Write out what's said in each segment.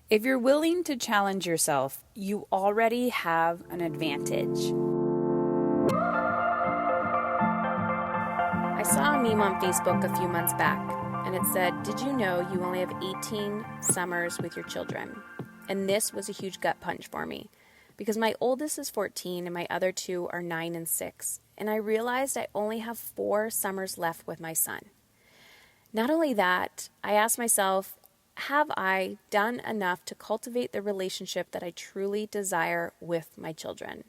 If you're willing to challenge yourself, you already have an advantage. I saw a meme on Facebook a few months back, and it said, "Did you know you only have 18 summers with your children?" And this was a huge gut punch for me, because my oldest is 14 and my other two are 9 and 6, and I realized I only have 4 summers left with my son. Not only that, I asked myself, have I done enough to cultivate the relationship that I truly desire with my children?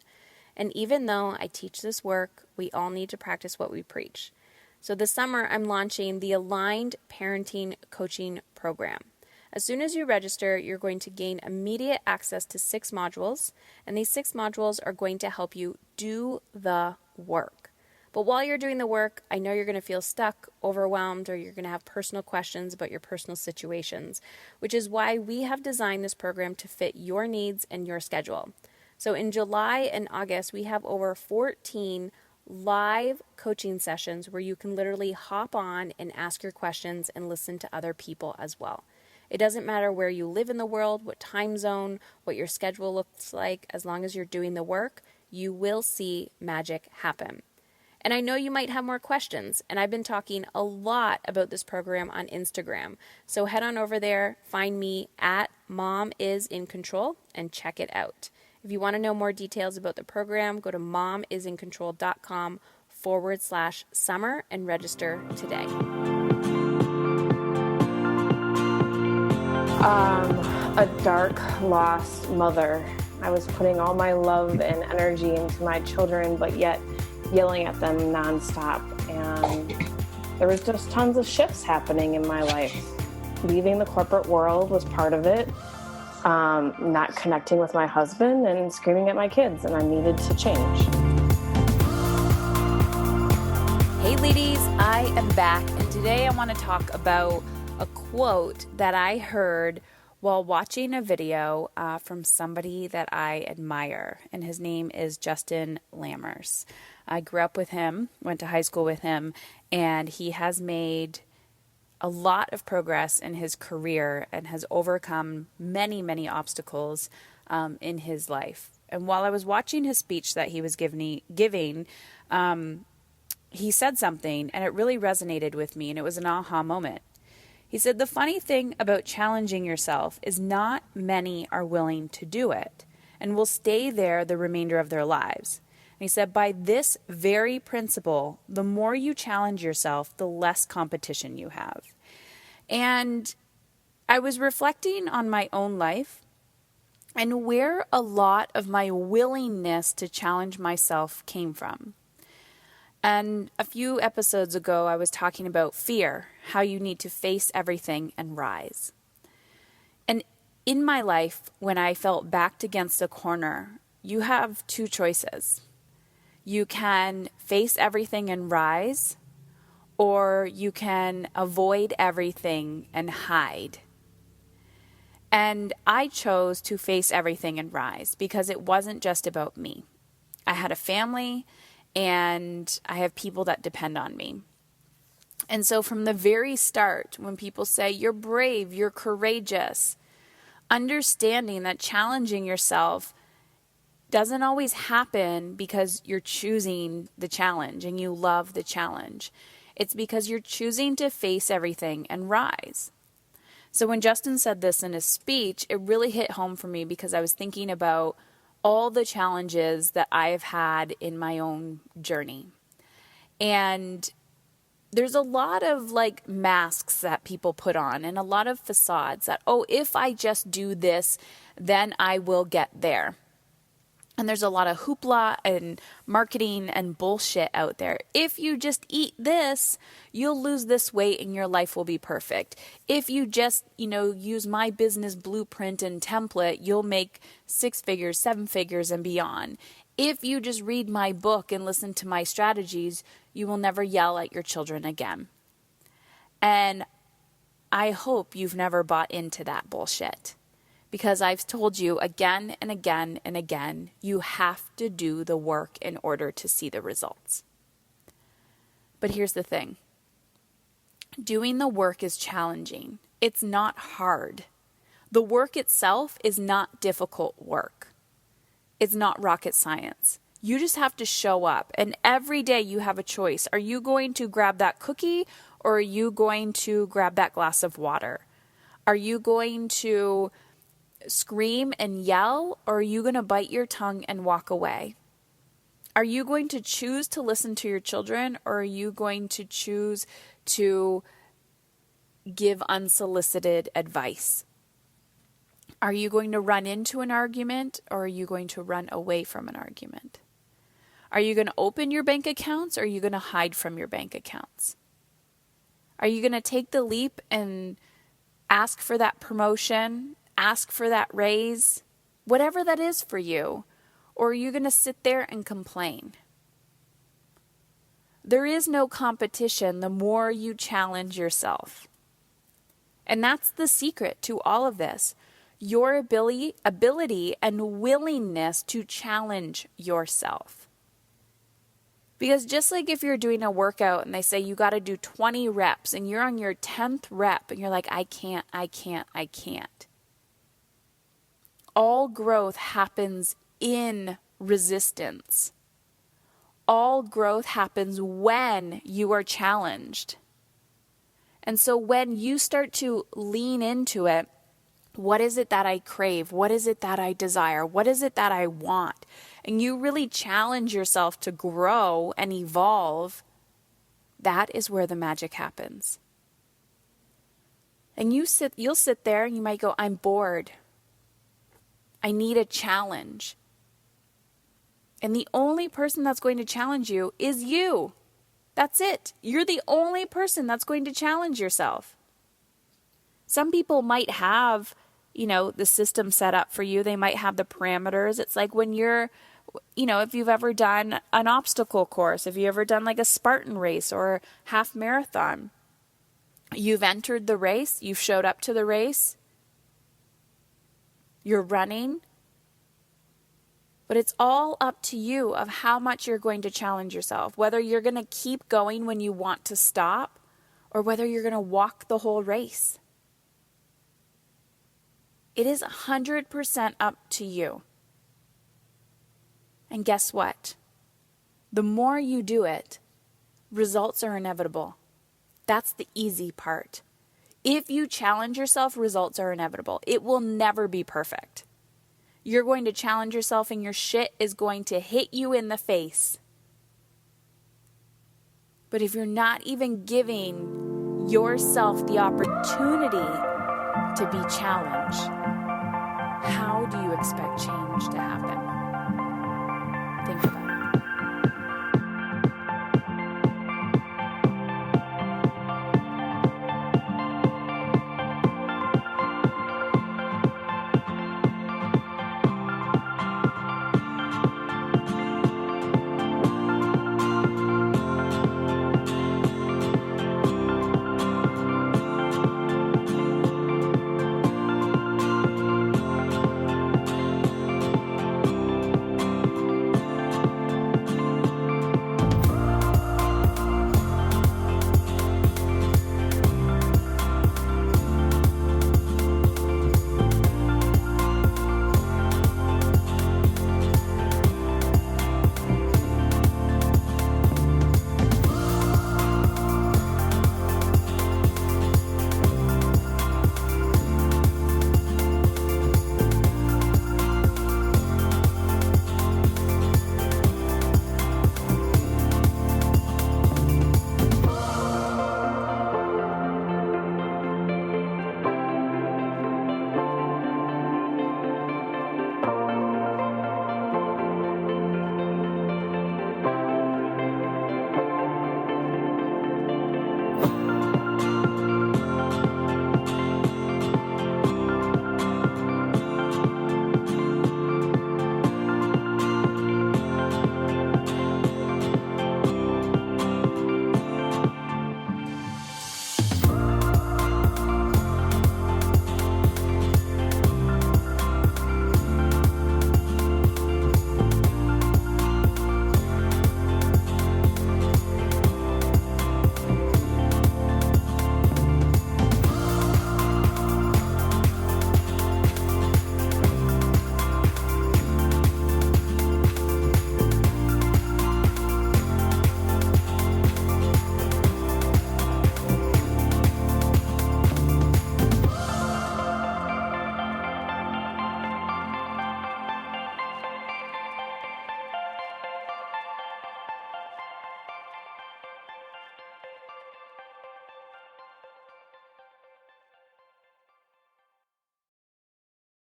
And even though I teach this work, we all need to practice what we preach. So this summer, I'm launching the Aligned Parenting Coaching Program. As soon as you register, you're going to gain immediate access to 6 modules, and these 6 modules are going to help you do the work. But while you're doing the work, I know you're going to feel stuck, overwhelmed, or you're going to have personal questions about your personal situations, which is why we have designed this program to fit your needs and your schedule. So in July and August, we have over 14 live coaching sessions where you can literally hop on and ask your questions and listen to other people as well. It doesn't matter where you live in the world, what time zone, what your schedule looks like, as long as you're doing the work, you will see magic happen. And I know you might have more questions, and I've been talking a lot about this program on Instagram. So head on over there, find me at momisincontrol, and check it out. If you want to know more details about the program, go to momisincontrol.com/summer and register today. A dark, lost mother. I was putting all my love and energy into my children, but yet yelling at them nonstop. And there was just tons of shifts happening in my life. Leaving the corporate world was part of it. Not connecting with my husband and screaming at my kids, and I needed to change. Hey ladies, I am back, and today I want to talk about a quote that I heard while watching a video from somebody that I admire, and his name is Justin Lammers. I grew up with him, went to high school with him, and he has made a lot of progress in his career and has overcome many, many obstacles in his life. And while I was watching his speech that he was giving, he said something, and it really resonated with me, and it was an aha moment. He said, "The funny thing about challenging yourself is not many are willing to do it and will stay there the remainder of their lives." And he said, by this very principle, the more you challenge yourself, the less competition you have. And I was reflecting on my own life and where a lot of my willingness to challenge myself came from. And a few episodes ago, I was talking about fear, how you need to face everything and rise. And in my life, when I felt backed against a corner, you have 2 choices. You can face everything and rise, or you can avoid everything and hide. And I chose to face everything and rise because it wasn't just about me. I had a family, and I have people that depend on me. And so from the very start, when people say, "You're brave, you're courageous," understanding that challenging yourself doesn't always happen because you're choosing the challenge and you love the challenge. It's because you're choosing to face everything and rise. So when Justin said this in his speech, it really hit home for me because I was thinking about all the challenges that I have had in my own journey. And there's a lot of masks that people put on and a lot of facades that, if I just do this, then I will get there. And there's a lot of hoopla and marketing and bullshit out there. If you just eat this, you'll lose this weight and your life will be perfect. If you just, use my business blueprint and template, you'll make 6 figures, 7 figures and beyond. If you just read my book and listen to my strategies, you will never yell at your children again. And I hope you've never bought into that bullshit. Because I've told you again and again and again, you have to do the work in order to see the results. But here's the thing. Doing the work is challenging. It's not hard. The work itself is not difficult work. It's not rocket science. You just have to show up. And every day you have a choice. Are you going to grab that cookie or are you going to grab that glass of water? Are you going to scream and yell or are you going to bite your tongue and walk away? Are you going to choose to listen to your children or are you going to choose to give unsolicited advice? Are you going to run into an argument or are you going to run away from an argument? Are you going to open your bank accounts or are you going to hide from your bank accounts? Are you going to take the leap and ask for that promotion, ask for that raise, whatever that is for you? Or are you going to sit there and complain? There is no competition the more you challenge yourself. And that's the secret to all of this. Your ability and willingness to challenge yourself. Because just like if you're doing a workout and they say you got to do 20 reps and you're on your 10th rep and you're like, I can't. All growth happens in resistance. All growth happens when you are challenged. And so when you start to lean into it, what is it that I crave? What is it that I desire? What is it that I want? And you really challenge yourself to grow and evolve. That is where the magic happens. And you'll sit there and you might go, I'm bored. I need a challenge. And the only person that's going to challenge you is you. That's it. You're the only person that's going to challenge yourself. Some people might have, the system set up for you. They might have the parameters. It's like when you're, if you've ever done an obstacle course, if you ever done like a Spartan race or a half marathon, you've entered the race, you've showed up to the race, you're running, but it's all up to you of how much you're going to challenge yourself, whether you're going to keep going when you want to stop or whether you're going to walk the whole race. It is 100% up to you. And guess what? The more you do it, results are inevitable. That's the easy part. If you challenge yourself, results are inevitable. It will never be perfect. You're going to challenge yourself and your shit is going to hit you in the face. But if you're not even giving yourself the opportunity to be challenged, how do you expect change to happen? Think about it.